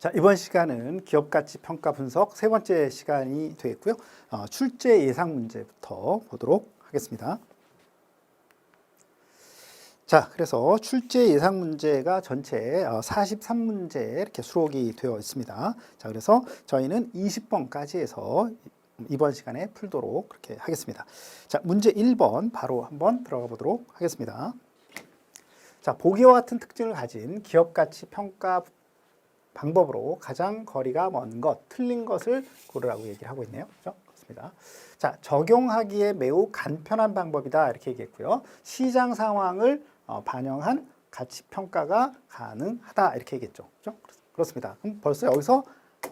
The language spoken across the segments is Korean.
자, 이번 시간은 기업가치 평가 분석 세 번째 시간이 되겠고요. 출제 예상 문제부터 보도록 하겠습니다. 자, 그래서 출제 예상 문제가 전체 43문제 이렇게 수록이 되어 있습니다. 자, 그래서 저희는 20번까지 해서 이번 시간에 풀도록 그렇게 하겠습니다. 자, 문제 1번 바로 한번 들어가 보도록 하겠습니다. 자, 보기와 같은 특징을 가진 기업가치 평가 방법으로 가장 거리가 먼 것, 틀린 것을 고르라고 얘기를 하고 있네요. 그렇죠? 그렇습니다. 자, 적용하기에 매우 간편한 방법이다 이렇게 얘기했고요. 시장 상황을 반영한 가치 평가가 가능하다 이렇게 얘기했죠. 그렇죠? 그렇습니다. 그럼 벌써 여기서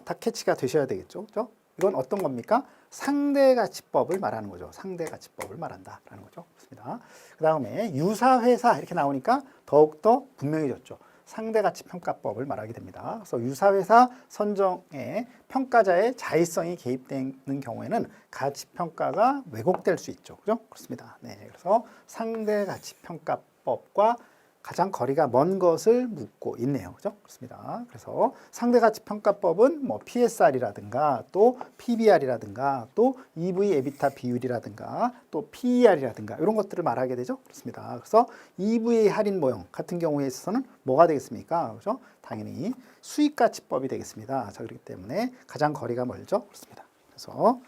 다 캐치가 되셔야 되겠죠. 그렇죠? 이건 어떤 겁니까? 상대가치법을 말하는 거죠. 상대가치법을 말한다라는 거죠. 그렇습니다. 그 다음에 유사회사 이렇게 나오니까 더욱더 분명해졌죠. 상대가치평가법을 말하게 됩니다. 그래서 유사회사 선정에 평가자의 자의성이 개입되는 경우에는 가치평가가 왜곡될 수 있죠. 그죠? 그렇습니다. 네, 그래서 상대가치평가법과 가장 거리가 먼 것을 묻고 있네요. 그죠? 그렇습니다. 그래서 상대가치평가법은 뭐 PSR이라든가 또 PBR이라든가 또 EV 에비타 비율이라든가 또 PER이라든가 이런 것들을 말하게 되죠. 그렇습니다. 그래서 EVA 할인 모형 같은 경우에 있어서는 뭐가 되겠습니까? 그죠? 당연히 수익가치법이 되겠습니다. 자, 그렇기 때문에 가장 거리가 멀죠. 그렇습니다. 그래서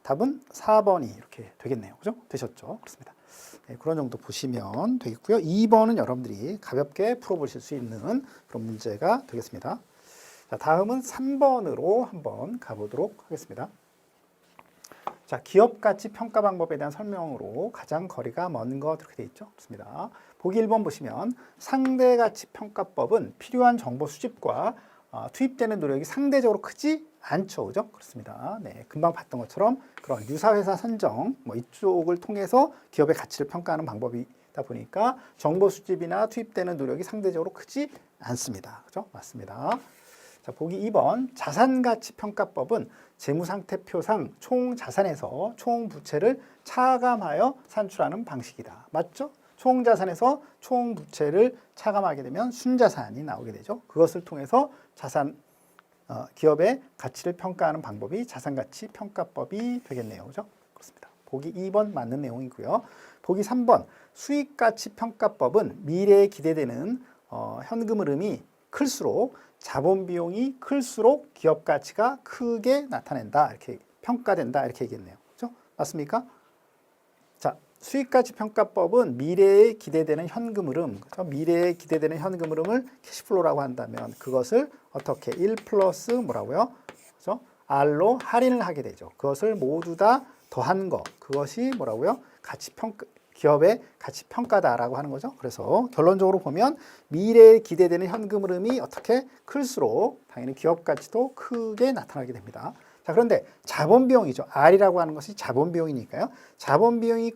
답은 4번이 이렇게 되겠네요. 그죠? 되셨죠? 그렇습니다. 네, 그런 정도 보시면 되겠고요. 2번은 여러분들이 가볍게 풀어보실 수 있는 그런 문제가 되겠습니다. 자, 다음은 3번으로 한번 가보도록 하겠습니다. 자, 기업가치 평가 방법에 대한 설명으로 가장 거리가 먼 것 이렇게 되어 있죠. 그렇습니다. 보기 1번 보시면 상대가치 평가법은 필요한 정보 수집과 투입되는 노력이 상대적으로 크지 않죠. 그죠? 그렇습니다. 네, 금방 봤던 것처럼 그런 유사회사 선정 뭐 이쪽을 통해서 기업의 가치를 평가하는 방법이다 보니까 정보 수집이나 투입되는 노력이 상대적으로 크지 않습니다. 그죠? 맞습니다. 자, 보기 2번 자산가치평가법은 재무상태표상 총 자산에서 총 부채를 차감하여 산출하는 방식이다. 맞죠? 총 자산에서 총 부채를 차감하게 되면 순자산이 나오게 되죠. 그것을 통해서 기업의 가치를 평가하는 방법이 자산가치 평가법이 되겠네요. 그죠? 그렇습니다. 보기 2번 맞는 내용이고요. 보기 3번 수익가치 평가법은 미래에 기대되는 현금 흐름이 클수록 자본 비용이 클수록 기업 가치가 크게 나타낸다. 이렇게 평가된다. 이렇게 얘기했네요. 그죠? 맞습니까? 자, 수익가치 평가법은 미래에 기대되는 현금 흐름, 그렇죠? 미래에 기대되는 현금 흐름을 캐시플로우라고 한다면 그것을 어떻게 1 플러스 뭐라고요? 그렇죠? R로 할인을 하게 되죠. 그것을 모두 다 더한 거, 그것이 뭐라고요? 기업의 가치 평가다라고 하는 거죠. 그래서 결론적으로 보면 미래에 기대되는 현금 흐름이 어떻게 클수록 당연히 기업 가치도 크게 나타나게 됩니다. 자, 그런데 자본 비용이죠. R이라고 하는 것이 자본 비용이니까요. 자본 비용이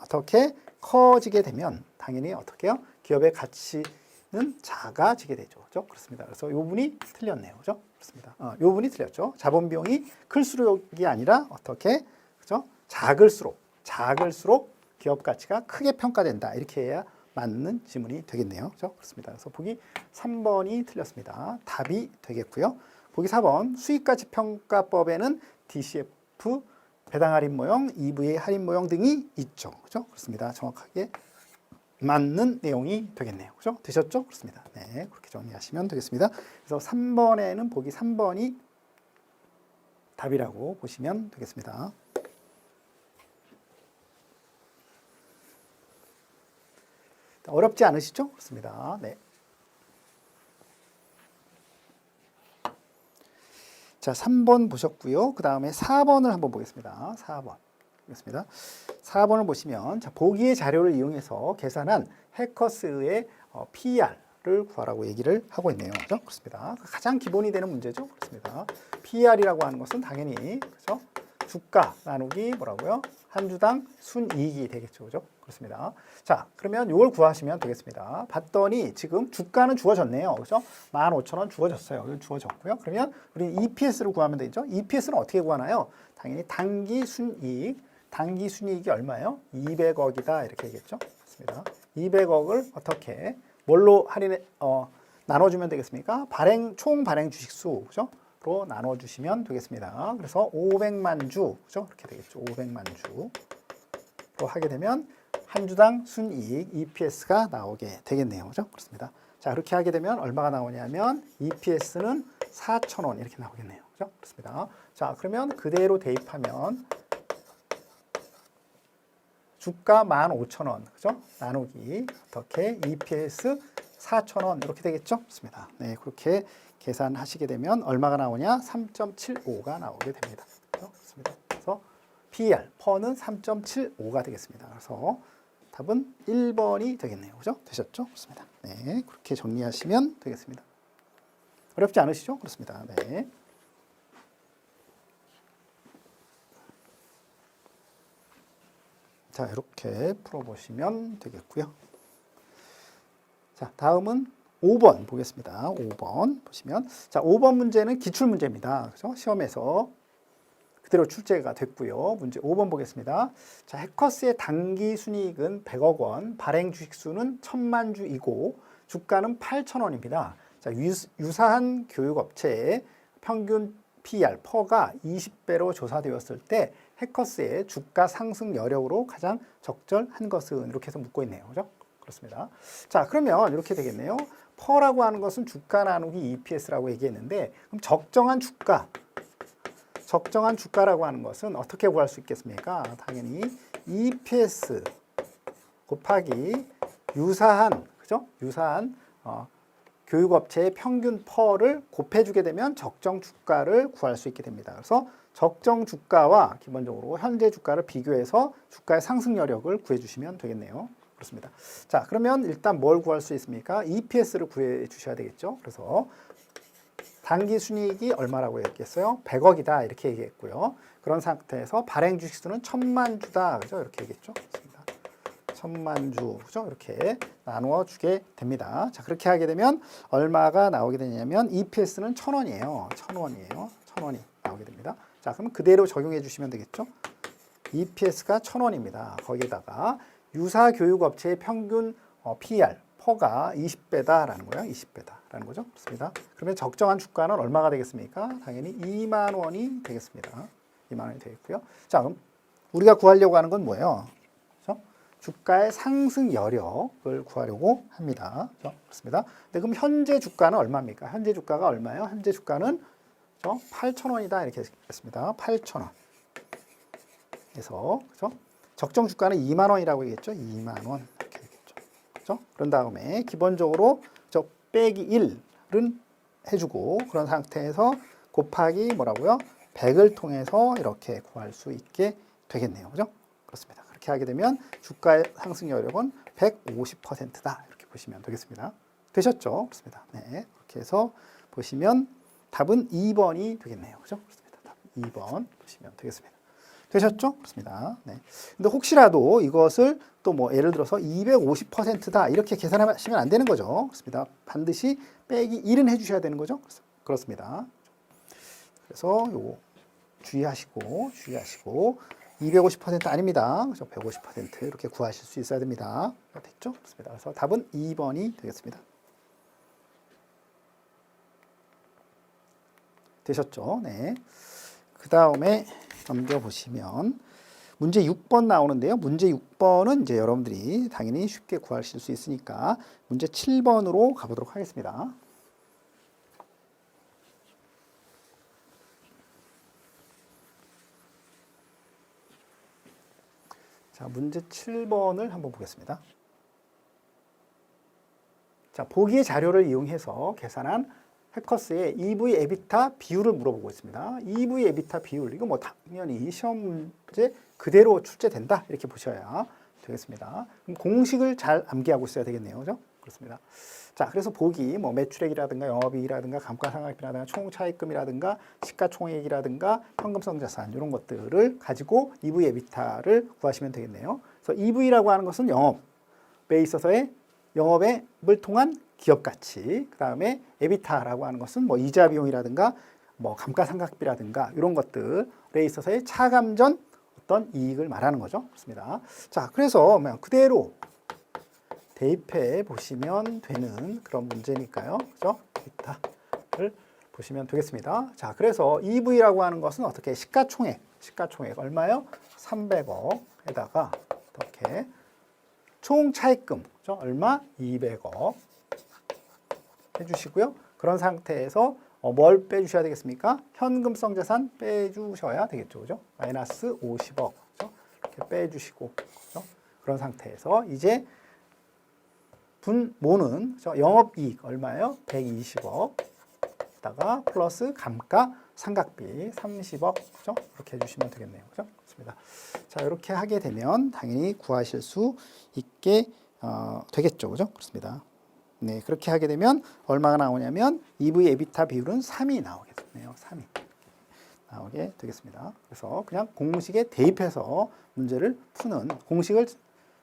어떻게 커지게 되면 당연히 어떻게 해요? 기업의 가치는 작아지게 되죠. 그렇죠? 그렇습니다. 그래서 이 부분이 틀렸네요. 그렇죠? 그렇습니다. 이 부분이 틀렸죠. 자본 비용이 클수록이 아니라 어떻게 그렇죠? 작을수록 기업 가치가 크게 평가된다. 이렇게 해야 맞는 지문이 되겠네요. 그렇죠? 그렇습니다. 그래서 보기 3번이 틀렸습니다. 답이 되겠고요. 보기 4번 수익가치 평가법에는 DCF, 배당 할인 모형, EVA 할인 모형 등이 있죠. 그렇죠? 그렇습니다. 정확하게 맞는 내용이 되겠네요. 그렇죠? 되셨죠? 그렇습니다. 네, 그렇게 정리하시면 되겠습니다. 그래서 3번에는 보기 3번이 답이라고 보시면 되겠습니다. 어렵지 않으시죠? 그렇습니다. 네. 자, 3번 보셨고요. 그 다음에 4번을 한번 보겠습니다. 4번. 보겠습니다. 4번을 보시면, 자, 보기의 자료를 이용해서 계산한 해커스의 PER를 구하라고 얘기를 하고 있네요. 그렇죠? 그렇습니다. 가장 기본이 되는 문제죠. 그렇습니다. PER이라고 하는 것은 당연히, 그렇죠? 주가 나누기 뭐라고요? 한 주당 순이익이 되겠죠. 그죠? 그렇습니다. 자, 그러면 이걸 구하시면 되겠습니다. 봤더니 지금 주가는 주어졌네요. 그죠? 15,000원 주어졌어요. 이거 주어졌고요. 그러면 우리 EPS를 구하면 되죠. EPS는 어떻게 구하나요? 당연히 단기 순이익이 얼마예요? 200억이다. 이렇게 얘기했죠. 그렇습니다. 200억을 어떻게 뭘로 나눠주면 되겠습니까? 총 발행 주식수, 그죠? 로 나눠주시면 되겠습니다. 그래서 500만 주, 그죠? 이렇게 되겠죠. 500만 주로 하게 되면 한 주당 순이익 EPS가 나오게 되겠네요. 그죠? 그렇습니다. 자, 그렇게 하게 되면 얼마가 나오냐면 EPS는 4,000원 이렇게 나오겠네요. 그죠? 그렇습니다. 자, 그러면 그대로 대입하면 주가 15,000원, 그죠? 나누기 어떻게 EPS 4,000원 이렇게 되겠죠? 그렇습니다. 네, 그렇게 계산하시게 되면 얼마가 나오냐? 3.75가 나오게 됩니다. 그렇습니다. 그래서 PER, 퍼는 3.75가 되겠습니다. 그래서 답은 1번이 되겠네요. 그죠? 되셨죠? 그렇습니다. 네, 그렇게 정리하시면 되겠습니다. 어렵지 않으시죠? 그렇습니다. 네. 자, 이렇게 풀어보시면 되겠고요. 자, 다음은 5번 보겠습니다. 5번 보시면, 자, 5번 문제는 기출 문제입니다. 그래서 시험에서 그대로 출제가 됐고요. 문제 5번 보겠습니다. 자, 해커스의 단기 순이익은 100억 원, 발행 주식 수는 1000만 주이고 주가는 8,000원입니다. 자, 유사한 교육업체의 평균 PER, 퍼가 20배로 조사되었을 때 해커스의 주가 상승 여력으로 가장 적절한 것은 이렇게 해서 묻고 있네요. 그죠? 그렇습니다. 자, 그러면 이렇게 되겠네요. 퍼라고 하는 것은 주가 나누기 EPS라고 얘기했는데, 그럼 적정한 주가라고 하는 것은 어떻게 구할 수 있겠습니까? 당연히 EPS 곱하기 유사한, 그죠? 유사한 교육업체의 평균 퍼를 곱해주게 되면 적정 주가를 구할 수 있게 됩니다. 그래서 적정 주가와 기본적으로 현재 주가를 비교해서 주가의 상승 여력을 구해주시면 되겠네요. 그렇습니다. 자, 그러면 일단 뭘 구할 수 있습니까? EPS를 구해 주셔야 되겠죠. 그래서 단기 순이익이 얼마라고 했겠어요? 100억이다 이렇게 얘기했고요. 그런 상태에서 발행 주식 수는 1000만 주다, 그죠? 이렇게 얘기했죠. 그렇습니다. 1000만 주, 그죠? 이렇게 나누어 주게 됩니다. 자, 그렇게 하게 되면 얼마가 나오게 되냐면 EPS는 1000원이에요. 1000원이에요. 1000원이 나오게 됩니다. 자, 그럼 그대로 적용해 주시면 되겠죠. EPS가 1000원입니다. 거기에다가 유사 교육업체의 평균 PER, 퍼가 20배다라는 거예요. 20배다라는 거죠. 그렇습니다. 그러면 적정한 주가는 얼마가 되겠습니까? 당연히 2만 원이 되겠습니다. 2만 원이 되겠고요. 자, 그럼 우리가 구하려고 하는 건 뭐예요? 그렇죠? 주가의 상승 여력을 구하려고 합니다. 그렇죠? 그렇습니다. 네, 그럼 현재 주가는 얼마입니까? 현재 주가가 얼마예요? 현재 주가는 8,000원이다 이렇게 했습니다. 8,000원. 그래서 그렇죠? 적정 주가는 2만 원이라고 얘기했죠. 2만 원 이렇게 얘기했죠. 그렇죠? 그런 다음에 기본적으로 저 빼기 1은 해주고 그런 상태에서 곱하기 뭐라고요? 100을 통해서 이렇게 구할 수 있게 되겠네요. 그죠? 그렇습니다. 그렇게 하게 되면 주가의 상승 여력은 150%다 이렇게 보시면 되겠습니다. 되셨죠? 그렇습니다. 네, 그렇게 해서 보시면 답은 2번이 되겠네요. 그죠? 그렇습니다. 답 2번 보시면 되겠습니다. 되셨죠? 그렇습니다. 네. 근데 혹시라도 이것을 또 뭐 예를 들어서 250%다 이렇게 계산하시면 안 되는 거죠. 그렇습니다. 반드시 빼기 1은 해주셔야 되는 거죠. 그렇습니다. 그래서 요거 주의하시고 250% 아닙니다. 그래서 150% 이렇게 구하실 수 있어야 됩니다. 됐죠? 그렇습니다. 그래서 답은 2번이 되겠습니다. 되셨죠? 네. 그 다음에 넘겨보시면 문제 6번 나오는데요. 문제 6번은 이제 여러분들이 당연히 쉽게 구하실 수 있으니까 문제 7번으로 가보도록 하겠습니다. 자, 문제 7번을 한번 보겠습니다. 자, 보기의 자료를 이용해서 계산한 해커스의 EV 에비타 비율을 물어보고 있습니다. EV 에비타 비율, 이거 뭐 당연히 시험 문제 그대로 출제된다 이렇게 보셔야 되겠습니다. 그럼 공식을 잘 암기하고 있어야 되겠네요. 그죠? 그렇습니다. 자, 그래서 보기 뭐 매출액이라든가 영업이익이라든가 감가상각비라든가 총차입금이라든가 시가총액이라든가 현금성 자산 이런 것들을 가지고 EV 에비타를 구하시면 되겠네요. 그래서 EV라고 하는 것은 영업에 있어서의 영업을 통한 기업 가치, 그 다음에 에비타라고 하는 것은 뭐 이자 비용이라든가 뭐 감가상각비라든가 이런 것들에 있어서의 차감전 어떤 이익을 말하는 거죠. 그렇습니다. 자, 그래서 그냥 그대로 대입해 보시면 되는 그런 문제니까요. 그죠? 이타를 보시면 되겠습니다. 자, 그래서 EV라고 하는 것은 어떻게 시가총액 얼마요? 300억에다가 어떻게 총 차입금, 그죠? 얼마? 200억 해주시고요. 그런 상태에서 뭘 빼주셔야 되겠습니까? 현금성 자산 빼주셔야 되겠죠. 그죠? 마이너스 50억. 그죠? 이렇게 빼주시고. 그죠? 그런 상태에서 이제 분모는 영업이익 얼마예요? 120억. 다가 플러스 감가상각비 30억. 그죠? 이렇게 해주시면 되겠네요. 그죠? 그렇습니다. 자, 이렇게 하게 되면 당연히 구하실 수 있게 되겠죠. 그죠? 그렇습니다. 네, 그렇게 하게 되면 얼마가 나오냐면 EV 에비타 비율은 3이 나오게 되네요. 3이 나오게 되겠습니다. 그래서 그냥 공식에 대입해서 문제를 푸는, 공식을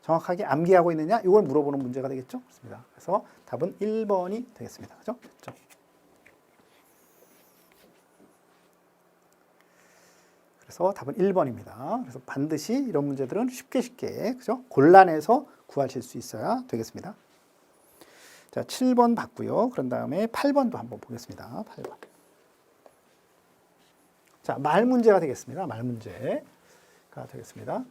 정확하게 암기하고 있느냐 이걸 물어보는 문제가 되겠죠. 그렇습니다. 그래서 답은 1번이 되겠습니다. 그죠? 됐죠? 그래서 답은 1번입니다. 그래서 반드시 이런 문제들은 쉽게 그죠? 골라내서 구하실 수 있어야 되겠습니다. 자, 7번 봤고요. 그런 다음에 8번도 한번 보겠습니다. 8번. 자, 말 문제가 되겠습니다. 말 문제가 되겠습니다.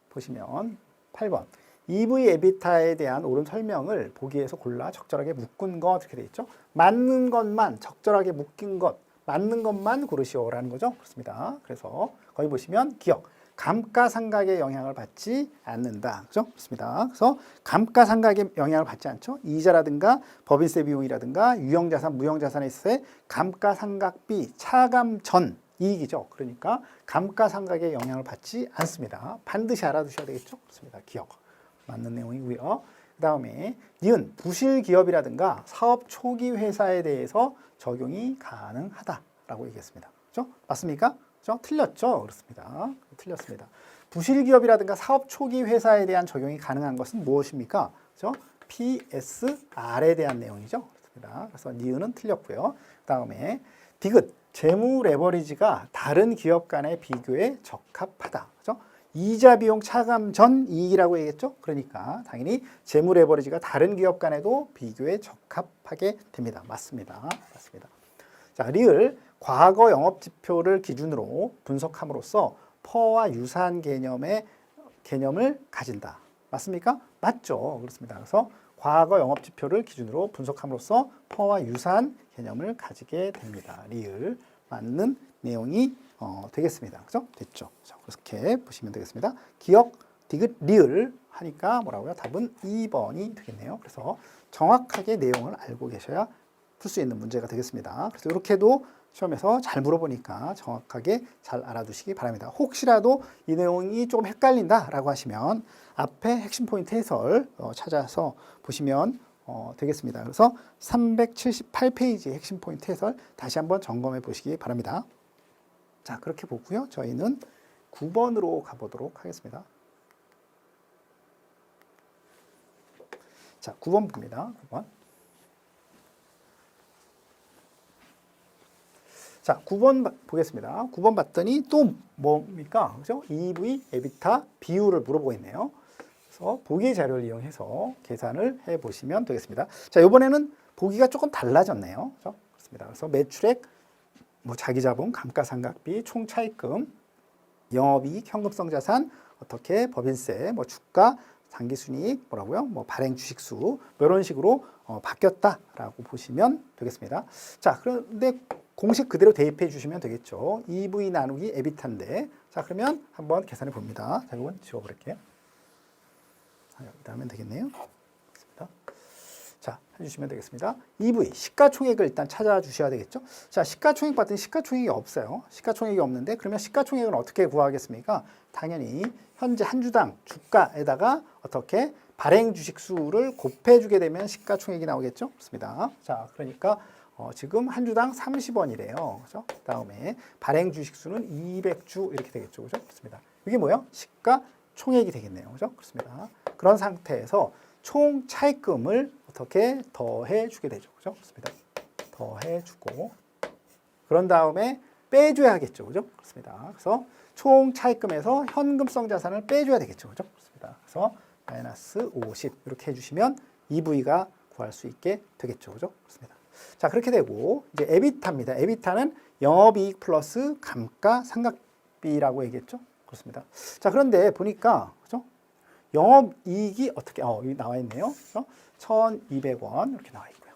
보시면 8번. EV 에비타에 대한 옳은 설명을 보기에서 골라 적절하게 묶은 것 이렇게 되어 있죠. 맞는 것만 적절하게 묶인 것, 맞는 것만 고르시오라는 거죠. 그렇습니다. 그래서 거기 보시면 기억. 감가상각의 영향을 받지 않는다. 그죠? 그렇습니다. 그래서 감가상각의 영향을 받지 않죠. 이자라든가 법인세 비용이라든가 유형자산, 무형자산에 있어서의 감가상각비 차감 전 이익이죠. 그러니까 감가상각의 영향을 받지 않습니다. 반드시 알아두셔야 되겠죠. 그렇습니다. 기억. 맞는 내용이고요. 그 다음에 니은 부실기업이라든가 사업 초기 회사에 대해서 적용이 가능하다라고 얘기했습니다. 그죠? 맞습니까? 그죠? 틀렸죠? 그렇습니다. 틀렸습니다. 부실기업이라든가 사업 초기 회사에 대한 적용이 가능한 것은 무엇입니까? 그죠? PSR에 대한 내용이죠. 그렇습니다. 그래서 니은은 틀렸고요. 그 다음에 디귿 재무 레버리지가 다른 기업 간의 비교에 적합하다. 그죠? 이자 비용 차감 전 이익이라고 얘기했죠. 그러니까 당연히 재무 레버리지가 다른 기업 간에도 비교에 적합하게 됩니다. 맞습니다. 맞습니다. 자, 리을 과거 영업 지표를 기준으로 분석함으로써 퍼와 유사한 개념을 가진다. 맞습니까? 맞죠. 그렇습니다. 그래서 과거 영업 지표를 기준으로 분석함으로써 퍼와 유사한 개념을 가지게 됩니다. 리을 맞는 내용이 되겠습니다. 그죠? 됐죠? 자, 그렇게 보시면 되겠습니다. 기억, 디귿, 리을 하니까 뭐라고요? 답은 2번이 되겠네요. 그래서 정확하게 내용을 알고 계셔야 풀 수 있는 문제가 되겠습니다. 그래서 이렇게도 시험에서 잘 물어보니까 정확하게 잘 알아두시기 바랍니다. 혹시라도 이 내용이 조금 헷갈린다라고 하시면 앞에 핵심 포인트 해설 찾아서 보시면 되겠습니다. 그래서 378페이지 핵심 포인트 해설 다시 한번 점검해 보시기 바랍니다. 자, 그렇게 보고요. 저희는 9번으로 가보도록 하겠습니다. 자, 9번 봅니다. 9번. 자, 9번 보겠습니다. 9번 봤더니 또 뭡니까? 그죠? EV, 에비타 비율을 물어보고 있네요. 그래서 보기 자료를 이용해서 계산을 해 보시면 되겠습니다. 자, 이번에는 보기가 조금 달라졌네요. 그죠? 그렇습니다. 그래서 매출액, 자기자본, 감가상각비, 총차입금, 영업이익, 현금성 자산, 어떻게 법인세, 주가, 당기순이익, 발행 주식수, 이런 식으로 바뀌었다라고 보시면 되겠습니다. 자, 그런데 공식 그대로 대입해 주시면 되겠죠. EV 나누기 에비타인데, 자, 그러면 한번 계산해 봅니다. 자, 이건 지워버릴게요. 여기다 하면 되겠네요. 자, 해주시면 되겠습니다. EV, 시가총액을 일단 찾아주셔야 되겠죠. 자, 시가총액 봤더니 시가총액이 없어요. 시가총액이 없는데 그러면 시가총액은 어떻게 구하겠습니까? 당연히 현재 한 주당 주가에다가 어떻게 발행 주식수를 곱해주게 되면 시가총액이 나오겠죠. 그렇습니다. 자, 그러니까 지금 한 주당 30원이래요. 그죠? 그 다음에 발행 주식수는 200주 이렇게 되겠죠. 그죠? 그렇습니다. 이게 뭐예요? 시가총액이 되겠네요. 그죠? 그렇습니다. 그런 상태에서 총 차입금을 어떻게 더해주게 되죠. 그죠? 그렇습니다. 더해주고 그런 다음에 빼줘야겠죠. 그죠? 그렇습니다. 그래서 총 차입금에서 현금성 자산을 빼줘야 되겠죠. 그죠? 그렇습니다. 그래서 마이너스 50 이렇게 해주시면 EV가 구할 수 있게 되겠죠. 그죠? 그렇습니다. 자, 그렇게 되고 이제 에비타입니다. 에비타는 영업이익 플러스 감가상각비라고 얘기했죠. 그렇습니다. 자, 그런데 보니까 그죠? 영업이익이 어떻게 여기 나와 있네요. 그죠? 1,200원 이렇게 나와 있고요.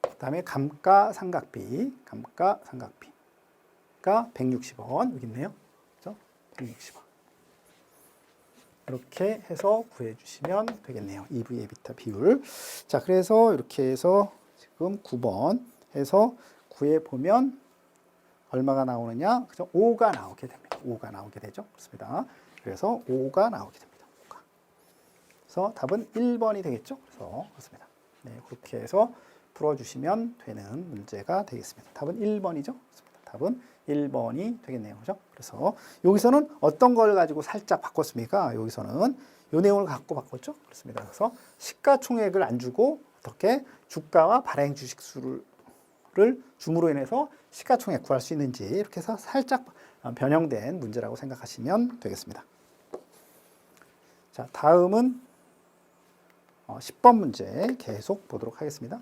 그다음에 감가상각비가 160원 여기 있네요. 그죠? 160원. 이렇게 해서 구해주시면 되겠네요. EV 에비타 비율. 자, 그래서 이렇게 해서 지금 9번 해서 구해보면 얼마가 나오느냐? 그죠? 5가 나오게 됩니다. 5가 나오게 되죠. 그렇습니다. 그래서 5가 나오게 됩니다. 5가. 그래서 답은 1번이 되겠죠. 그래서 그렇습니다. 네, 그렇게 해서 풀어주시면 되는 문제가 되겠습니다. 답은 1번이죠. 그렇습니다. 답은 1번이 되겠네요. 그죠? 그래서 여기서는 어떤 걸 가지고 살짝 바꿨습니까? 여기서는 이 내용을 갖고 바꿨죠. 그렇습니다. 그래서 시가총액을 안 주고 어떻게 주가와 발행 주식 수를 줌으로 인해서 시가총액 구할 수 있는지 이렇게 해서 살짝 변형된 문제라고 생각하시면 되겠습니다. 자, 다음은 10번 문제 계속 보도록 하겠습니다.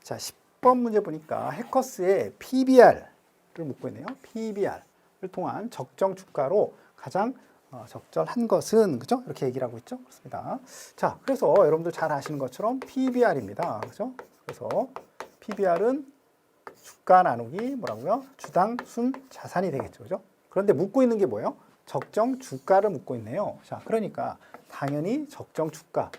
자, 10번 문제 보니까 해커스의 PBR을 묻고 있네요. PBR을 통한 적정 주가로 가장 적절한 것은 그죠? 이렇게 얘기를 하고 있죠. 그렇습니다. 자, 그래서 여러분들 잘 아시는 것처럼 PBR입니다. 그죠? 그래서 PBR은 주가 나누기 뭐라고요? 주당 순 자산이 되겠죠. 그죠? 그런데 묻고 있는 게 뭐예요? 적정 주가를 묻고 있네요. 자, 그러니까 당연히 적정 주가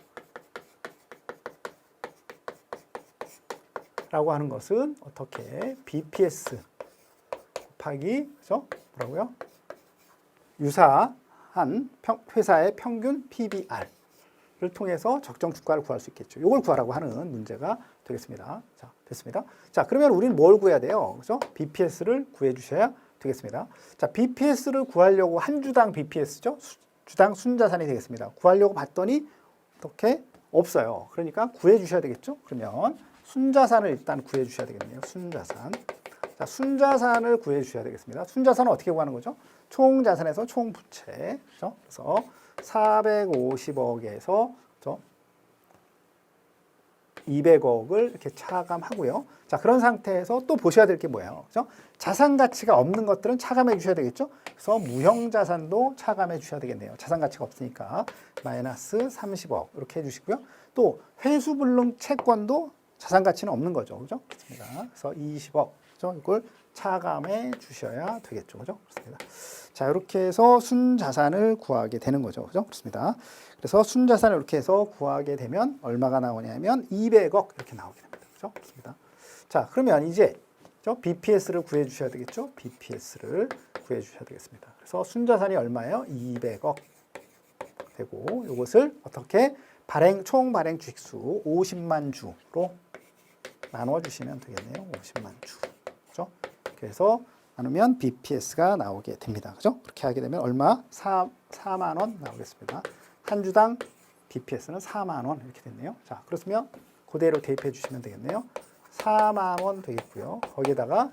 라고 하는 것은 어떻게 BPS 곱하기 그죠? 뭐라고요? 유사한 회사의 평균 PBR을 통해서 적정 주가를 구할 수 있겠죠. 이걸 구하라고 하는 문제가 되겠습니다. 자, 됐습니다. 자, 그러면 우리는 뭘 구해야 돼요? 그죠? BPS를 구해 주셔야 되겠습니다. 자, BPS를 구하려고 한 주당 BPS죠? 주당 순자산이 되겠습니다. 구하려고 봤더니 어떻게 없어요. 그러니까 구해 주셔야 되겠죠? 그러면 순자산을 일단 구해 주셔야 되겠네요. 순자산. 자, 순자산을 구해 주셔야 되겠습니다. 순자산은 어떻게 구하는 거죠? 총 자산에서 총 부채. 그렇죠? 그래서 450억에서 200억을 이렇게 차감하고요. 자, 그런 상태에서 또 보셔야 될 게 뭐예요? 그죠? 자산 가치가 없는 것들은 차감해 주셔야 되겠죠? 그래서 무형 자산도 차감해 주셔야 되겠네요. 자산 가치가 없으니까 마이너스 30억 이렇게 해 주시고요. 또 회수불능 채권도 자산 가치는 없는 거죠. 그죠? 그렇습니다. 그래서 20억. 그죠? 이걸 차감해 주셔야 되겠죠. 그죠? 그렇습니다. 자, 이렇게 해서 순자산을 구하게 되는 거죠. 그죠? 그렇습니다. 그래서 순자산을 이렇게 해서 구하게 되면 얼마가 나오냐면 200억 이렇게 나오게 됩니다. 그죠? 그렇습니다. 자, 그러면 이제 BPS를 구해 주셔야 되겠죠? BPS를 구해 주셔야 되겠습니다. 그래서 순자산이 얼마예요? 200억 되고 이것을 어떻게 총 발행 주식수 50만 주로 나눠 주시면 되겠네요. 50만 주. 그죠? 그래서 나누면 BPS가 나오게 됩니다. 그죠? 그렇게 하게 되면 얼마? 4만 원 나오겠습니다. 한 주당 BPS는 4만 원 이렇게 됐네요. 자, 그렇으면 그대로 대입해 주시면 되겠네요. 4만 원 되겠고요. 거기에다가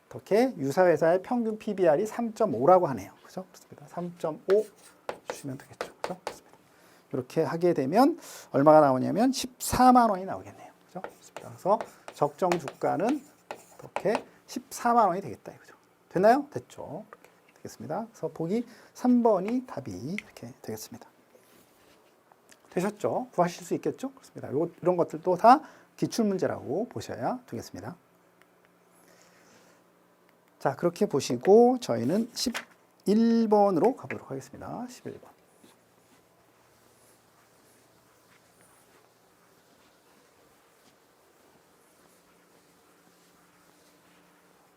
어떻게 유사회사의 평균 PBR이 3.5라고 하네요. 그죠? 그렇습니다. 3.5 주시면 되겠죠. 그죠? 그렇습니다. 이렇게 하게 되면 얼마가 나오냐면 14만 원이 나오겠네요. 그죠? 그렇습니다. 그래서 적정 주가는 이렇게 14만 원이 되겠다 이거죠. 됐나요? 됐죠. 이렇게 되겠습니다. 그래서 보기 3번이 답이 이렇게 되겠습니다. 되셨죠? 구하실 수 있겠죠? 그렇습니다. 이런 것들도 다 기출문제라고 보셔야 되겠습니다. 자, 그렇게 보시고 저희는 11번으로 가보도록 하겠습니다. 11번.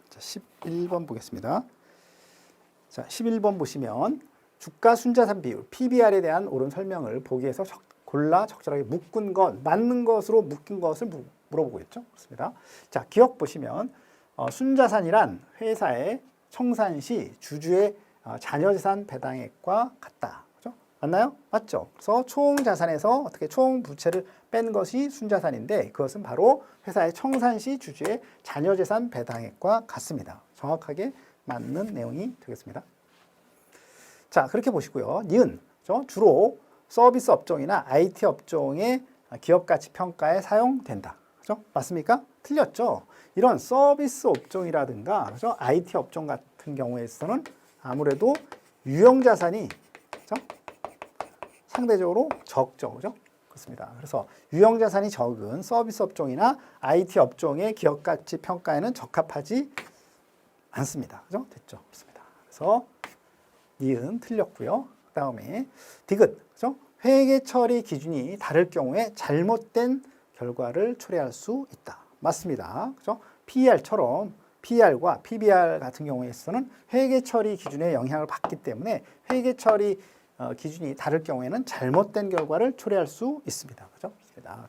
자, 11번 보겠습니다. 자, 11번 보시면 주가 순자산 비율, PBR에 대한 옳은 설명을 보기에서 골라 적절하게 묶은 것, 맞는 것으로 묶인 것을 물어보고 있죠. 그렇습니다. 자, 기억 보시면 순자산이란 회사의 청산 시 주주의 자녀재산 배당액과 같다. 그렇죠? 맞나요? 맞죠? 그래서 총 자산에서 어떻게 총 부채를 뺀 것이 순자산인데 그것은 바로 회사의 청산시 주주의 자녀재산 배당액과 같습니다. 정확하게 맞는 내용이 되겠습니다. 자, 그렇게 보시고요. 니은, 주로 서비스 업종이나 IT 업종의 기업 가치 평가에 사용된다. 그죠? 맞습니까? 틀렸죠? 이런 서비스 업종이라든가, 그죠? IT 업종 같은 경우에서는 아무래도 유형자산이, 그죠? 상대적으로 적죠. 그죠? 그렇습니다. 그래서 유형자산이 적은 서비스 업종이나 IT 업종의 기업 가치 평가에는 적합하지 않습니다. 그죠? 됐죠? 그렇습니다. 그래서 니은 틀렸고요. 그 다음에 디귿, 그죠? 회계 처리 기준이 다를 경우에 잘못된 결과를 초래할 수 있다. 맞습니다. 그죠? PER처럼 PER과 PBR 같은 경우에서는 회계 처리 기준에 영향을 받기 때문에 회계 처리 기준이 다를 경우에는 잘못된 결과를 초래할 수 있습니다. 그죠?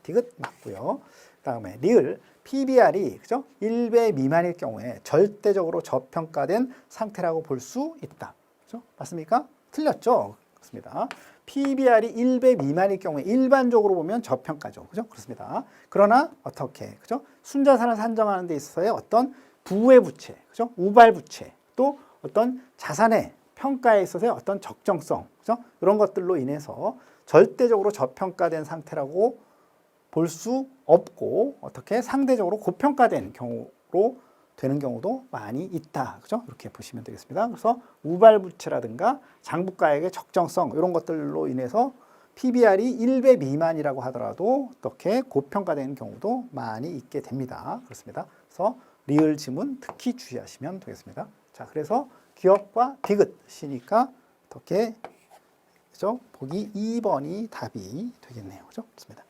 디귿 맞고요. 그다음에 리을 PBR이 그죠? 1배 미만일 경우에 절대적으로 저평가된 상태라고 볼 수 있다. 그죠? 맞습니까? 틀렸죠? 그렇습니다. PBR이 1배 미만일 경우에 일반적으로 보면 저평가죠. 그죠? 그렇습니다. 그러나 어떻게? 그죠? 순자산을 산정하는 데 있어서의 어떤 부의 부채, 그죠? 우발 부채, 또 어떤 자산의 평가에 있어서의 어떤 적정성, 그죠? 이런 것들로 인해서 절대적으로 저평가된 상태라고 볼 수 없고 어떻게 상대적으로 고평가된 경우로 되는 경우도 많이 있다. 그죠? 이렇게 보시면 되겠습니다. 그래서 우발 부채라든가 장부가액의 적정성 이런 것들로 인해서 PBR이 1배 미만이라고 하더라도 어떻게 고평가되는 경우도 많이 있게 됩니다. 그렇습니다. 그래서 리을 지문 특히 주의하시면 되겠습니다. 자, 그래서 기업과 디귿이니까 어떻게 그죠? 보기 2번이 답이 되겠네요. 그죠? 그렇습니다.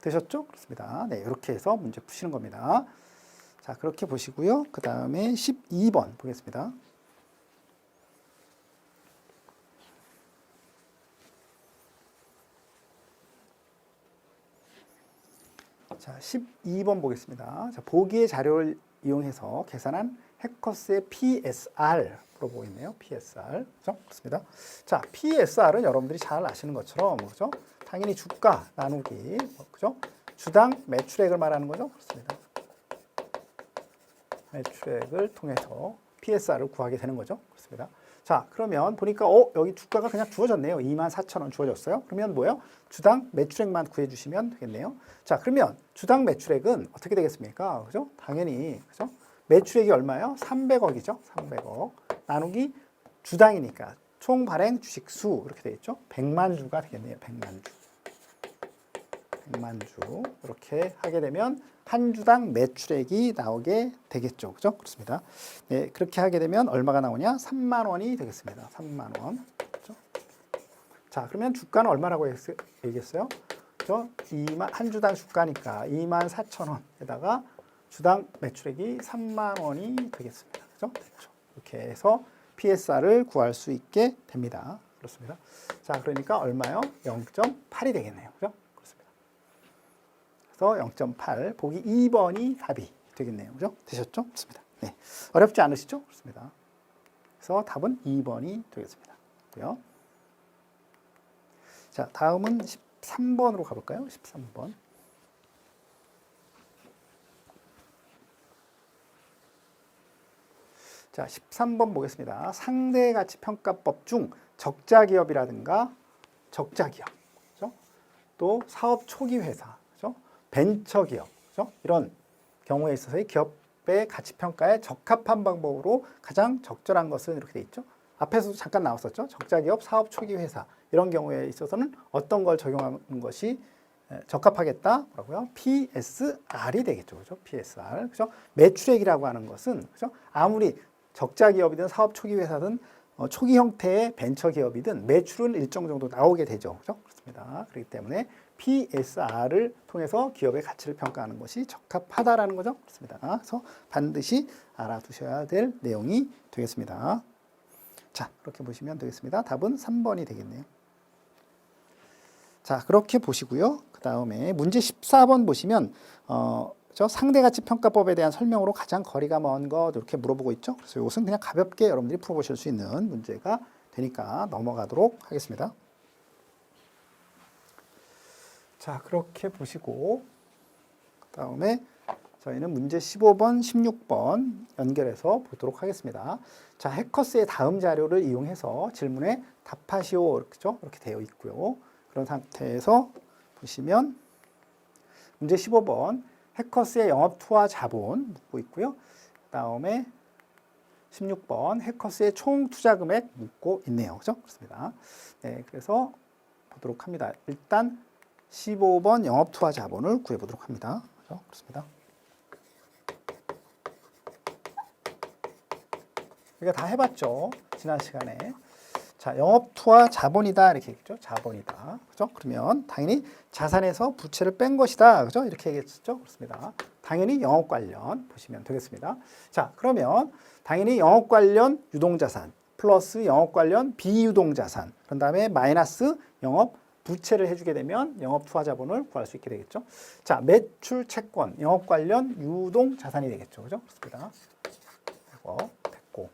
되셨죠? 그렇습니다. 네, 이렇게 해서 문제 푸시는 겁니다. 자, 그렇게 보시고요. 그 다음에 12번 보겠습니다. 자, 12번 보겠습니다. 자, 보기의 자료를 이용해서 계산한 해커스의 PSR 물어보고 있네요. PSR. 그죠? 그렇습니다. 자, PSR은 여러분들이 잘 아시는 것처럼, 그죠? 당연히 주가 나누기, 그죠? 주당 매출액을 말하는 거죠. 그렇습니다. 매출액을 통해서 PSR을 구하게 되는 거죠. 그렇습니다. 자, 그러면 보니까 여기 주가가 그냥 주어졌네요. 24,000원 주어졌어요. 그러면 뭐예요? 주당 매출액만 구해주시면 되겠네요. 자, 그러면 주당 매출액은 어떻게 되겠습니까? 그죠? 당연히 그죠? 매출액이 얼마예요? 300억이죠. 300억 나누기 주당이니까 총 발행 주식 수 이렇게 되겠죠. 100만 주가 되겠네요. 100만 주. 100만 주 이렇게 하게 되면 한 주당 매출액이 나오게 되겠죠. 그죠? 그렇습니다. 네, 그렇게 하게 되면 얼마가 나오냐? 3만 원이 되겠습니다. 3만 원. 그렇죠? 자, 그러면 주가는 얼마라고 얘기했어요? 그죠? 한 주당 주가니까 24,000원에다가 주당 매출액이 3만 원이 되겠습니다. 그죠? 됐죠? 이렇게 해서 PSR을 구할 수 있게 됩니다. 그렇습니다. 자, 그러니까 얼마요? 0.8이 되겠네요. 그죠? 그래서 0.8 보기 2번이 답이 되겠네요. 그죠? 되셨죠? 그렇습니다. 네. 어렵지 않으시죠? 그렇습니다. 그래서 답은 2번이 되겠습니다. 고요. 자, 다음은 13번으로 가볼까요? 13번. 자, 13번 보겠습니다. 상대가치평가법 중 적자기업이라든가 적자기업, 그죠? 또 사업 초기 회사, 그죠? 벤처기업, 그죠? 이런 경우에 있어서의 기업의 가치평가에 적합한 방법으로 가장 적절한 것은 이렇게 돼 있죠. 앞에서도 잠깐 나왔었죠. 적자기업, 사업 초기 회사 이런 경우에 있어서는 어떤 걸 적용하는 것이 적합하겠다. 뭐라고요? PSR이 되겠죠. 그죠? PSR. 그죠? 매출액이라고 하는 것은 그죠? 아무리 적자기업이든 사업 초기 회사든 초기 형태의 벤처기업이든 매출은 일정 정도 나오게 되죠. 그죠? 그렇습니다. 그렇기 때문에 PSR을 통해서 기업의 가치를 평가하는 것이 적합하다라는 거죠. 그렇습니다. 그래서 반드시 알아두셔야 될 내용이 되겠습니다. 자, 그렇게 보시면 되겠습니다. 답은 3번이 되겠네요. 자, 그렇게 보시고요. 그 다음에 문제 14번 보시면 상대가치평가법에 대한 설명으로 가장 거리가 먼 것 이렇게 물어보고 있죠. 그래서 이것은 그냥 가볍게 여러분들이 풀어보실 수 있는 문제가 되니까 넘어가도록 하겠습니다. 자, 그렇게 보시고 그다음에 저희는 문제 15번, 16번 연결해서 보도록 하겠습니다. 자, 해커스의 다음 자료를 이용해서 질문에 답하시오. 그렇죠? 이렇게 되어 있고요. 그런 상태에서 보시면 문제 15번 해커스의 영업 투하 자본 묻고 있고요. 그다음에 16번 해커스의 총 투자 금액 묻고 있네요. 그렇죠? 그렇습니다. 네, 그래서 보도록 합니다. 일단 15번 영업 투하 자본을 구해 보도록 합니다. 그렇죠? 그렇습니다. 우리가 다 해봤죠. 지난 시간에. 자, 영업 투하 자본이다 이렇게 했죠. 자본이다. 그죠? 그러면 당연히 자산에서 부채를 뺀 것이다. 그죠? 이렇게 얘기했죠. 그렇습니다. 당연히 영업 관련 보시면 되겠습니다. 자, 그러면 당연히 영업 관련 유동자산 플러스 영업 관련 비유동자산 그런 다음에 마이너스 영업 부채를 해주게 되면 영업 투하 자본을 구할 수 있게 되겠죠. 자, 매출 채권 영업 관련 유동자산이 되겠죠. 그죠? 그렇습니다.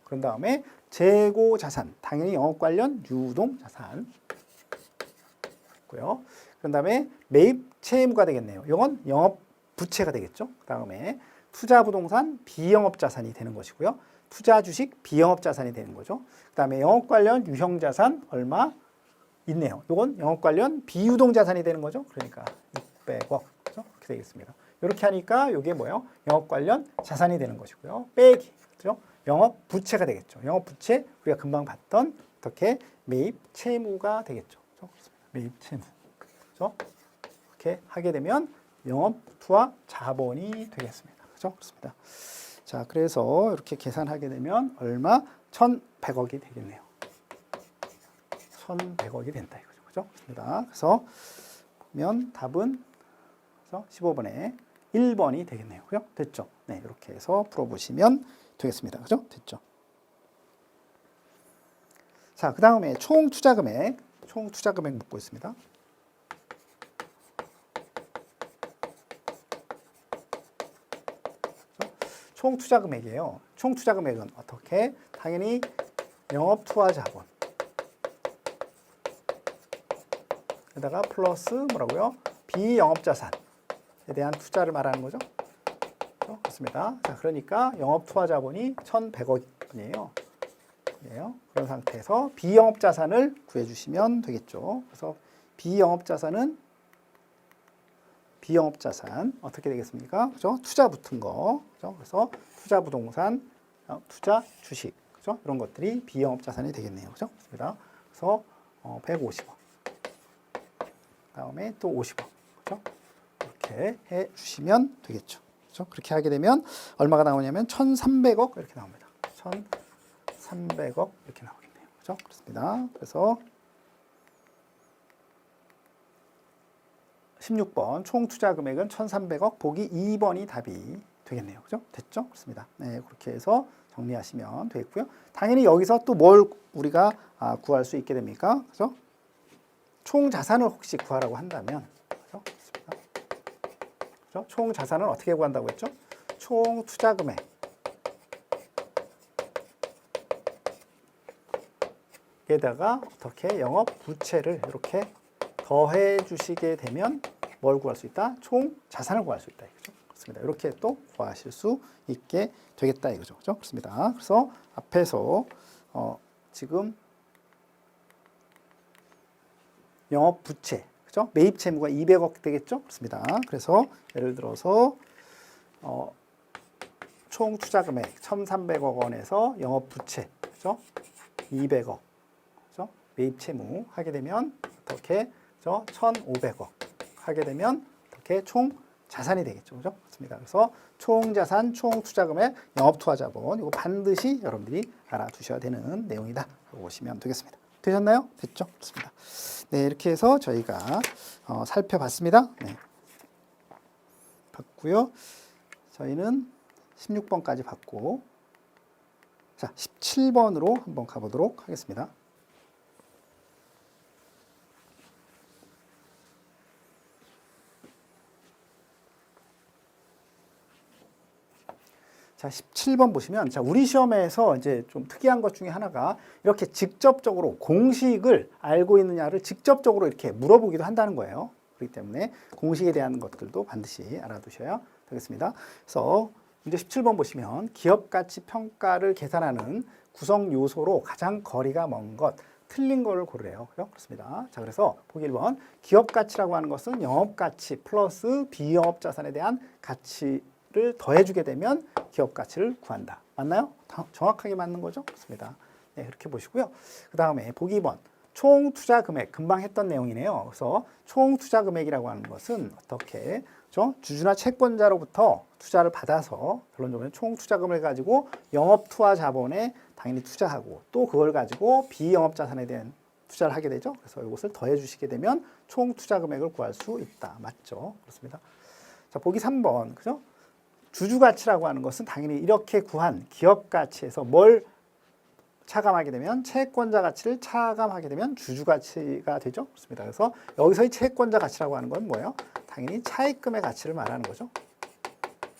그런 다음에 재고 자산, 당연히 영업 관련 유동 자산 있고요. 그런 다음에 매입 채무가 되겠네요. 이건 영업 부채가 되겠죠. 그 다음에 투자 부동산 비영업 자산이 되는 것이고요. 투자 주식 비영업 자산이 되는 거죠. 그 다음에 영업 관련 유형 자산 얼마 있네요. 이건 영업 관련 비유동 자산이 되는 거죠. 그러니까 600억 그렇죠? 이렇게 되겠습니다. 이렇게 하니까 이게 뭐예요? 영업 관련 자산이 되는 것이고요. 빼기 그렇죠? 영업 부채가 되겠죠. 영업 부채 우리가 금방 봤던 어떻게 매입 채무가 되겠죠. 그렇죠? 매입 채무. 그렇죠? 이렇게 하게 되면 영업 투하 자본이 되겠습니다. 그렇죠? 그렇습니다. 자, 그래서 이렇게 계산하게 되면 얼마? 1,100억이 되겠네요. 1,100억이 된다 이거죠. 그렇죠? 그렇습니다. 그래서 보면 답은 15번에 1번이 되겠네요. 그죠? 됐죠? 네, 이렇게 해서 풀어보시면 되겠습니다. 그죠? 됐죠? 자, 그 다음에 총 투자 금액 묻고 있습니다. 총 투자 금액이에요. 총 투자 금액은 어떻게? 당연히 영업 투하 자본. 에다가 플러스 뭐라고요? 비영업 자산에 대한 투자를 말하는 거죠. 그렇습니다. 자, 그러니까 영업 투하 자본이 1,100억이에요. 그런 상태에서 비영업 자산을 구해주시면 되겠죠. 그래서 비영업 자산 어떻게 되겠습니까? 그죠? 투자 붙은 거. 그죠? 그래서 투자 부동산, 투자 주식, 그죠? 이런 것들이 비영업 자산이 되겠네요. 그죠? 그렇습니다. 그래서 150억. 다음에 또 50억. 그죠? 이렇게 해 주시면 되겠죠. 그렇죠? 그렇게 하게 되면 얼마가 나오냐면 1,300억 이렇게 나옵니다. 1,300억 이렇게 나오겠네요. 그렇죠? 그렇습니다. 그래서 16번 총 투자 금액은 1,300억 보기 2번이 답이 되겠네요. 그죠? 됐죠? 그렇습니다. 네, 그렇게 해서 정리하시면 되겠고요. 당연히 여기서 또 뭘 우리가 구할 수 있게 됩니까? 그죠? 총 자산을 혹시 구하라고 한다면 그죠? 그렇습니다. 그죠? 총 자산은 어떻게 구한다고 했죠? 총 투자 금액 에다가 어떻게 영업 부채를 이렇게 더해 주시게 되면 뭘 구할 수 있다? 총 자산을 구할 수 있다. 이거죠. 그렇습니다. 이렇게 또 구하실 수 있게 되겠다 이거죠. 그렇죠? 그렇습니다. 그래서 앞에서 지금 영업 부채, 그죠? 매입 채무가 200억 되겠죠? 그렇습니다. 그래서 예를 들어서 총 투자 금액 1,300억 원에서 영업 부채, 그죠? 200억, 그죠? 매입 채무 하게 되면 어떻게 1,500억 하게 되면 이렇게 총 자산이 되겠죠. 그죠? 그렇습니다. 그래서 총 자산, 총 투자 금액, 영업 투하 자본 이거 반드시 여러분들이 알아두셔야 되는 내용이다. 라고 보시면 되겠습니다. 되셨나요? 됐죠? 좋습니다. 네, 이렇게 해서 저희가 살펴봤습니다. 네. 봤고요. 저희는 16번까지 봤고 자, 17번으로 한번 가보도록 하겠습니다. 자, 17번 보시면, 자, 우리 시험에서 이제 좀 특이한 것 중에 하나가 이렇게 직접적으로 공식을 알고 있느냐를 직접적으로 이렇게 물어보기도 한다는 거예요. 그렇기 때문에 공식에 대한 것들도 반드시 알아두셔야 되겠습니다. 그래서 문제 17번 보시면 기업 가치 평가를 계산하는 구성 요소로 가장 거리가 먼 것, 틀린 거를 고르래요. 그렇습니다. 자, 그래서 보기 1번 기업 가치라고 하는 것은 영업 가치 플러스 비영업 자산에 대한 가치를 더해주게 되면 기업 가치를 구한다. 맞나요? 정확하게 맞는 거죠? 그렇습니다. 네, 그렇게 보시고요. 그 다음에 보기 2번 총 투자 금액, 금방 했던 내용이네요. 그래서 총 투자 금액이라고 하는 것은 어떻게 주주나 채권자로부터 투자를 받아서 결론적으로 총 투자금을 가지고 영업 투하 자본에 당연히 투자하고 또 그걸 가지고 비영업 자산에 대한 투자를 하게 되죠. 그래서 이것을 더해 주시게 되면 총 투자 금액을 구할 수 있다. 맞죠? 그렇습니다. 자, 보기 3번. 그죠? 주주 가치라고 하는 것은 당연히 이렇게 구한 기업 가치에서 뭘 차감하게 되면 채권자 가치를 차감하게 되면 주주 가치가 되죠. 그렇습니다. 그래서 여기서의 채권자 가치라고 하는 건 뭐예요? 당연히 차입금의 가치를 말하는 거죠.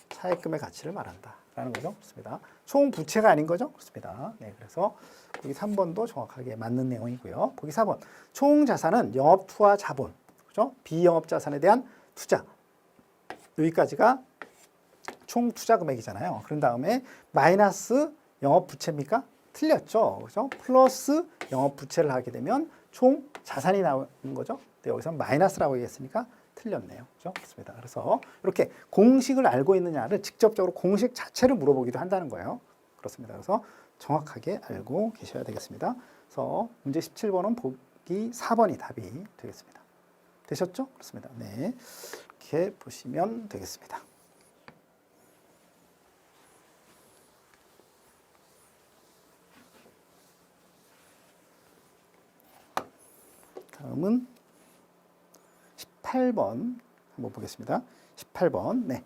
차입금의 가치를 말한다라는 거죠. 그렇습니다. 총 부채가 아닌 거죠. 그렇습니다. 네, 그래서 보기 3번도 정확하게 맞는 내용이고요. 보기 4번 총 자산은 영업 투하 자본, 그죠? 비영업 자산에 대한 투자. 여기까지가 총 투자 금액이잖아요. 그런 다음에 마이너스 영업 부채입니까? 틀렸죠. 그죠? 플러스 영업 부채를 하게 되면 총 자산이 나오는 거죠. 근데 여기서 마이너스라고 얘기했으니까 틀렸네요. 그죠? 그렇습니다. 그래서 이렇게 공식을 알고 있느냐를 직접적으로 공식 자체를 물어보기도 한다는 거예요. 그렇습니다. 그래서 정확하게 알고 계셔야 되겠습니다. 그래서 문제 17번은 보기 4번이 답이 되겠습니다. 되셨죠? 그렇습니다. 네. 이렇게 보시면 되겠습니다. 다음은 18번 한번 보겠습니다. 18번. 네.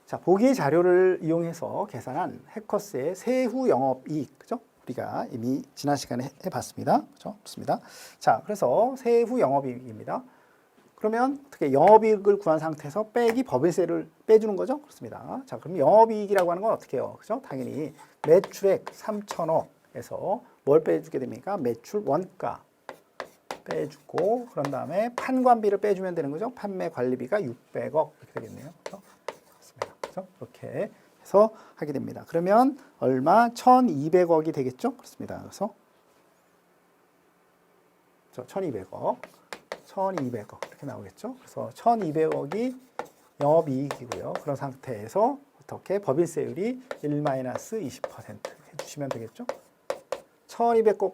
자, 보기의 자료를 이용해서 계산한 해커스의 세후 영업이익. 그죠? 우리가 이미 지난 시간에 해봤습니다. 그죠? 좋습니다. 자, 그래서 세후 영업이익입니다. 그러면 어떻게 영업이익을 구한 상태에서 빼기 법인세를 빼주는 거죠? 그렇습니다. 자, 그럼 영업이익이라고 하는 건 어떻게 해요? 그죠? 당연히 매출액 3천억에서 뭘 빼주게 됩니까? 매출 원가 빼주고 그런 다음에 판관비를 빼주면 되는 거죠. 판매 관리비가 600억 이렇게 되겠네요. 그렇죠? 그렇습니다. 그렇죠? 이렇게 해서 하게 됩니다. 그러면 얼마? 1,200억이 되겠죠? 그렇습니다. 그래서 1,200억, 1,200억 이렇게 나오겠죠. 그래서 1,200억이 영업이익이고요. 그런 상태에서 어떻게 법인세율이 1-20% 해주시면 되겠죠. 1,200억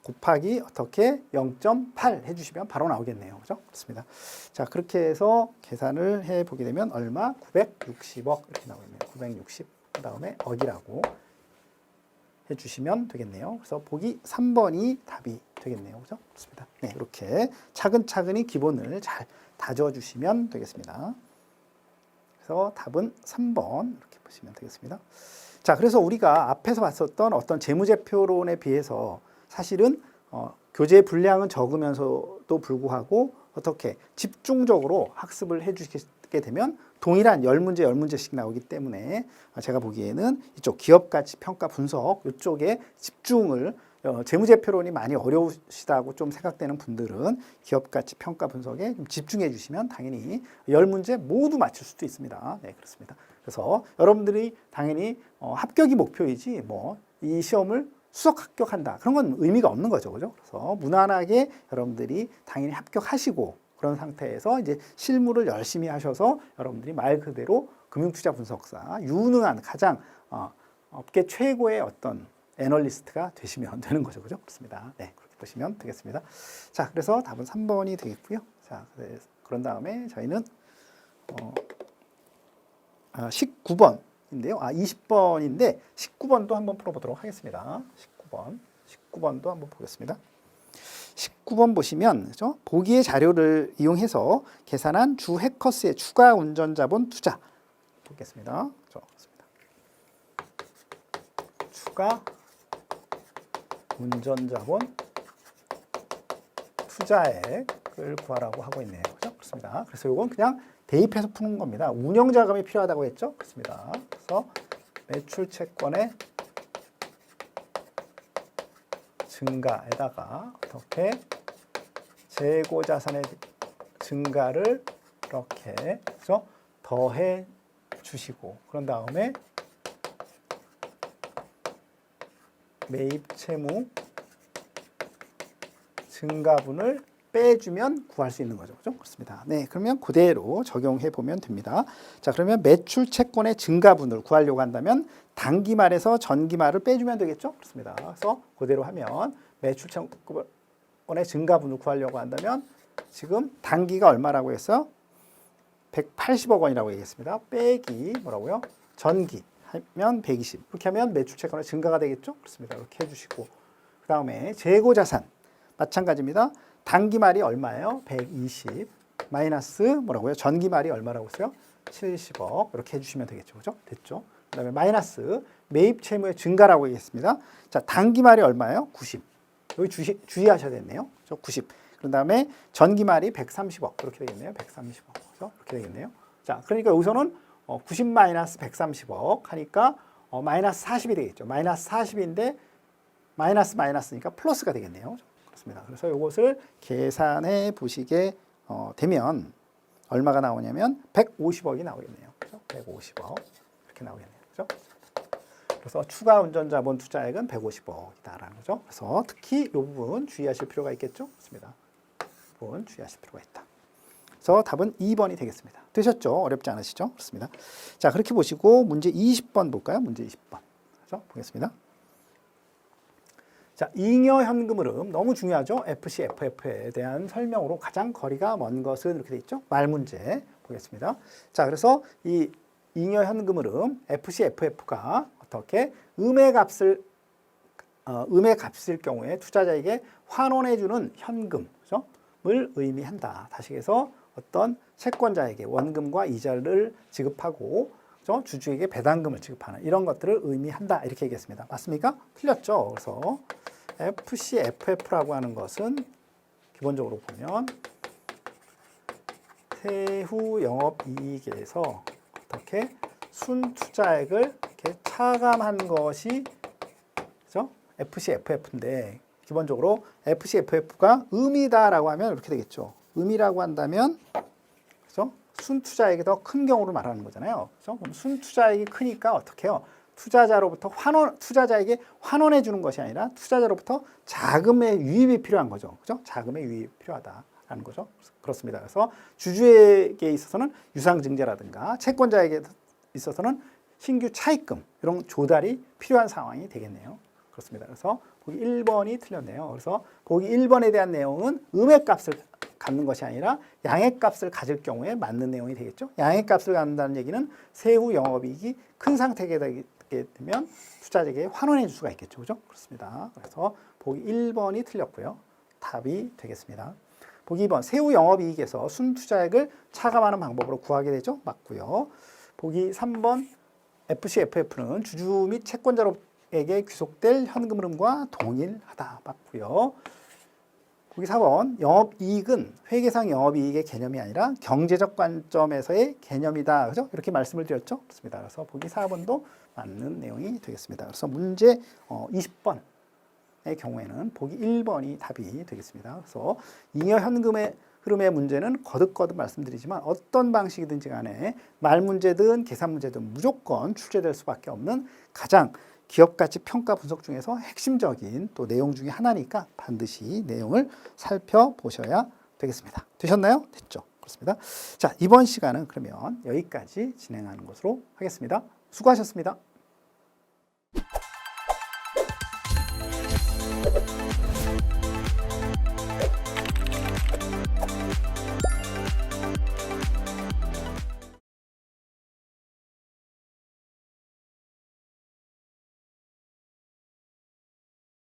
곱하기 어떻게 0.8 해주시면 바로 나오겠네요. 그죠? 그렇습니다. 자, 그렇게 해서 계산을 해보게 되면 얼마? 960억 이렇게 나오겠네요. 960, 그 다음에 억이라고 해주시면 되겠네요. 그래서 보기 3번이 답이 되겠네요. 그죠? 그렇습니다. 네, 이렇게 차근차근히 기본을 잘 다져주시면 되겠습니다. 그래서 답은 3번 이렇게 보시면 되겠습니다. 자, 그래서 우리가 앞에서 봤었던 어떤 재무제표론에 비해서 사실은 교재 분량은 적으면서도 불구하고 어떻게 집중적으로 학습을 해주시게 되면 동일한 10문제, 10문제씩 나오기 때문에 제가 보기에는 이쪽 기업가치 평가 분석 이쪽에 집중을 재무제표론이 많이 어려우시다고 좀 생각되는 분들은 기업가치 평가 분석에 좀 집중해 주시면 당연히 10문제 모두 맞출 수도 있습니다. 네, 그렇습니다. 그래서 여러분들이 당연히 합격이 목표이지 뭐 이 시험을 수석 합격한다. 그런 건 의미가 없는 거죠. 그죠? 그래서 무난하게 여러분들이 당연히 합격하시고 그런 상태에서 이제 실무를 열심히 하셔서 여러분들이 말 그대로 금융투자 분석사 유능한 가장 업계 최고의 어떤 애널리스트가 되시면 되는 거죠. 그죠? 그렇습니다. 네. 그렇게 보시면 되겠습니다. 자, 그래서 답은 3번이 되겠고요. 자, 그런 다음에 저희는 19번. 인데요. 20번인데 19번도 한번 풀어보도록 하겠습니다. 19번도 한번 보겠습니다. 19번 보시면 그죠? 보기의 자료를 이용해서 계산한 주 해커스의 추가 운전자본 투자 보겠습니다. 그렇습니다. 추가 운전자본 투자액을 구하라고 하고 있네요. 그죠? 그렇습니다. 그래서 이건 그냥 대입해서 푸는 겁니다. 운영자금이 필요하다고 했죠? 그렇습니다. 그래서 매출 채권의 증가에다가 어떻게 재고 자산의 증가를 이렇게 그죠? 더해 주시고 그런 다음에 매입 채무 증가분을 빼주면 구할 수 있는 거죠. 그죠? 그렇습니다. 네, 그러면 그대로 적용해 보면 됩니다. 자, 그러면 매출 채권의 증가분을 구하려고 한다면 단기말에서 전기말을 빼주면 되겠죠? 그렇습니다. 그래서 그대로 하면 매출 채권의 증가분을 구하려고 한다면 지금 단기가 얼마라고 했어요? 180억 원이라고 얘기했습니다. 빼기 뭐라고요? 전기 하면 120. 이렇게 하면 매출 채권의 증가가 되겠죠? 그렇습니다. 이렇게 해주시고 그 다음에 재고 자산 마찬가지입니다. 단기말이 얼마예요? 120 마이너스 뭐라고요? 전기말이 얼마라고 했어요? 70억 이렇게 해주시면 되겠죠. 그죠? 됐죠? 그 다음에 마이너스 매입 채무의 증가라고 얘기했습니다. 자, 단기말이 얼마예요? 90. 여기 주의하셔야 되겠네요. 90. 그 다음에 전기말이 130억 이렇게 되겠네요. 130억. 그래서 이렇게 되겠네요. 자, 그러니까 여기서는 90 마이너스 130억 하니까 마이너스 40이 되겠죠. 마이너스 40인데 마이너스니까 플러스가 되겠네요. 그렇습니다. 그래서 이것을 계산해 보시게 되면 얼마가 나오냐면 150억이 나오겠네요. 그렇죠? 150억 이렇게 나오겠네요. 그렇죠? 그래서 추가 운전자본 투자액은 150억이다라는 거죠. 그래서 특히 이 부분 주의하실 필요가 있겠죠. 그렇습니다. 이 부분 주의하실 필요가 있다. 그래서 답은 2번이 되겠습니다. 되셨죠? 어렵지 않으시죠? 그렇습니다. 자, 그렇게 보시고 문제 20번 볼까요? 문제 20번. 그래서 보겠습니다. 자, 잉여 현금 흐름 너무 중요하죠. FC, FF에 대한 설명으로 가장 거리가 먼 것은 이렇게 돼 있죠. 말 문제 보겠습니다. 자, 그래서 이 잉여 현금 흐름 FC, FF가 어떻게 음의 값일 경우에 투자자에게 환원해주는 현금을 의미한다. 다시 해서 어떤 채권자에게 원금과 이자를 지급하고 주주에게 배당금을 지급하는 이런 것들을 의미한다. 이렇게 얘기했습니다. 맞습니까? 틀렸죠. 그래서 FC, FF라고 하는 것은 기본적으로 보면 세후 영업이익에서 어떻게 순투자액을 이렇게 차감한 것이 그죠? FC, FF인데 기본적으로 FC, FF가 음이다라고 하면 이렇게 되겠죠. 음이라고 한다면 그죠? 순투자액이 더 큰 경우를 말하는 거잖아요. 그죠? 그럼 순투자액이 크니까 어떻게 해요? 투자자에게 환원해 주는 것이 아니라 투자자로부터 자금의 유입이 필요한 거죠. 그죠? 자금의 유입이 필요하다라는 거죠. 그렇습니다. 그래서 주주에게 있어서는 유상증자라든가 채권자에게 있어서는 신규 차입금 이런 조달이 필요한 상황이 되겠네요. 그렇습니다. 그래서 보기 1번이 틀렸네요. 그래서 보기 1번에 대한 내용은 음의 값을 갖는 것이 아니라 양의 값을 가질 경우에 맞는 내용이 되겠죠. 양의 값을 갖는다는 얘기는 세후 영업이익이 큰 상태가 되면 투자자에게 환원해 줄 수가 있겠죠. 그죠? 그렇습니다. 그래서 보기 1번이 틀렸고요. 답이 되겠습니다. 보기 2번 세후 영업이익에서 순투자액을 차감하는 방법으로 구하게 되죠. 맞고요. 보기 3번 FC, FF는 주주 및 채권자에게 귀속될 현금 흐름과 동일하다. 맞고요. 보기 4번 영업이익은 회계상 영업이익의 개념이 아니라 경제적 관점에서의 개념이다. 그죠? 이렇게 말씀을 드렸죠. 그렇습니다. 그래서 보기 4번도 맞는 내용이 되겠습니다. 그래서 문제 20번의 경우에는 보기 1번이 답이 되겠습니다. 그래서 잉여 현금의 흐름의 문제는 거듭거듭 말씀드리지만 어떤 방식이든지 간에 말 문제든 계산 문제든 무조건 출제될 수밖에 없는 가장 기업가치 평가 분석 중에서 핵심적인 또 내용 중에 하나니까 반드시 내용을 살펴보셔야 되겠습니다. 되셨나요? 됐죠? 그렇습니다. 자, 이번 시간은 그러면 여기까지 진행하는 것으로 하겠습니다. 수고하셨습니다.